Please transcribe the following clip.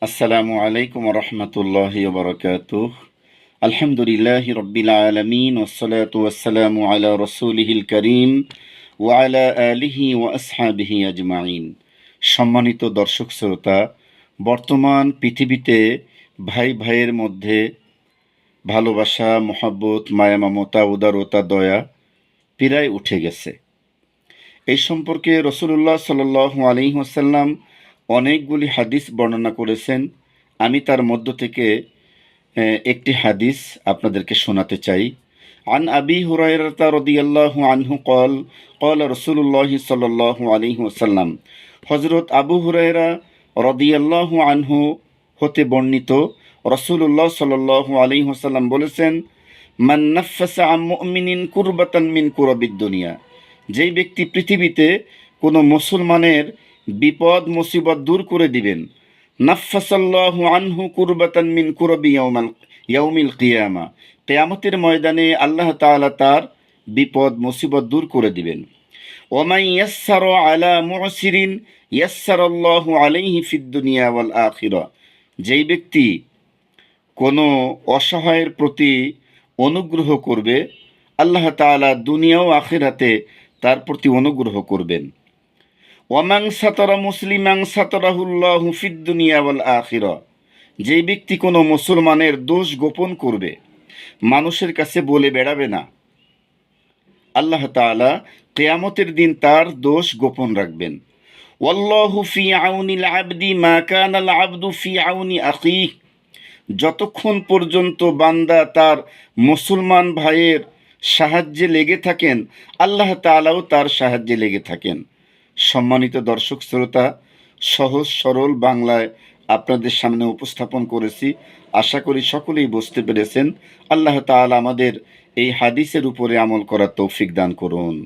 আসসালামু আলাইকুম রহমতুল্লাহি ওবরাকাতুহ। আলহামদুলিল্লাহ রব্বিল আলমিন ওসলাতু ওয়াসসালামু আলা রসুলিহিল করিম ওয়া আলা আলিহি ওয়া আসহাবিহি আজমাইন। সম্মানিত দর্শক শ্রোতা, বর্তমান পৃথিবীতে ভাই ভাইয়ের মধ্যে ভালোবাসা, মহব্বত, মায়া, মমতা, উদারতা, দয়া প্রায় উঠে গেছে। এই সম্পর্কে রসুলুল্লাহ সাল্লাল্লাহু আলাইহি ওয়াসাল্লাম অনেকগুলি হাদিস বর্ণনা করেছেন। আমি তার মধ্য থেকে একটি হাদিস আপনাদেরকে শোনাতে চাই। আন আবি হুরায়রা রাদিয়াল্লাহু আনহু قال قال رسول الله صلى الله عليه وسلم। হযরত আবু হুরায়রা রাদিয়াল্লাহু আনহু হতে বর্ণিত, রাসূলুল্লাহ সাল্লাল্লাহু আলাইহি ওয়াসাল্লাম বলেছেন, মান নাফাসা আন মুমিনিন কুরবাতান মিন কুরাবিদ দুনিয়া। যেই ব্যক্তি পৃথিবীতে কোনো মুসলমানের বিপদ মুসিবত দূর করে দিবেন, নাফাসাল্লাহু আনহু কুরবাতান মিন কুরাবি ইয়াউমিল কিয়ামা, কিয়ামতের ময়দানে আল্লাহ তাআলা তার বিপদ মুসিবত দূর করে দিবেন। ওমান ইয়াসসারা আলা মুসিরিন ইয়াসসারাল্লাহু আলাইহি ফিদ দুনিয়া ওয়াল আখিরা। যেই ব্যক্তি কোনো অসহায়ের প্রতি অনুগ্রহ করবে, আল্লাহ তাআলা দুনিয়া ও আখিরাতে তার প্রতি অনুগ্রহ করবেন। ওয়ামান সাতারা মুসলিমান সাতারাহুল্লাহু ফিদ দুনিয়া ওয়াল আখিরা। যেই ব্যক্তি কোনো মুসলমানের দোষ গোপন করবে, মানুষের কাছে বলে বেড়াবে না, আল্লাহ তাআলা কিয়ামতের দিন তার দোষ গোপন রাখবেন। ওয়াল্লাহু ফি আউনিল আবদি মা কানাল আবদু ফি আউনি আখিহি। যতক্ষণ পর্যন্ত বান্দা তার মুসলমান ভাইয়ের সাহায্যে লেগে থাকেন, আল্লাহ তাআলাও তার সাহায্যে লেগে থাকেন। সম্মানিত দর্শক শ্রোতা, সহজ সরল বাংলায় আপনাদের সামনে উপস্থাপন করেছি। আশা করি সকলেই বুঝতে পেরেছেন। আল্লাহ তাআলা আমাদের এই হাদিসের উপরে আমল করার তৌফিক দান করুন।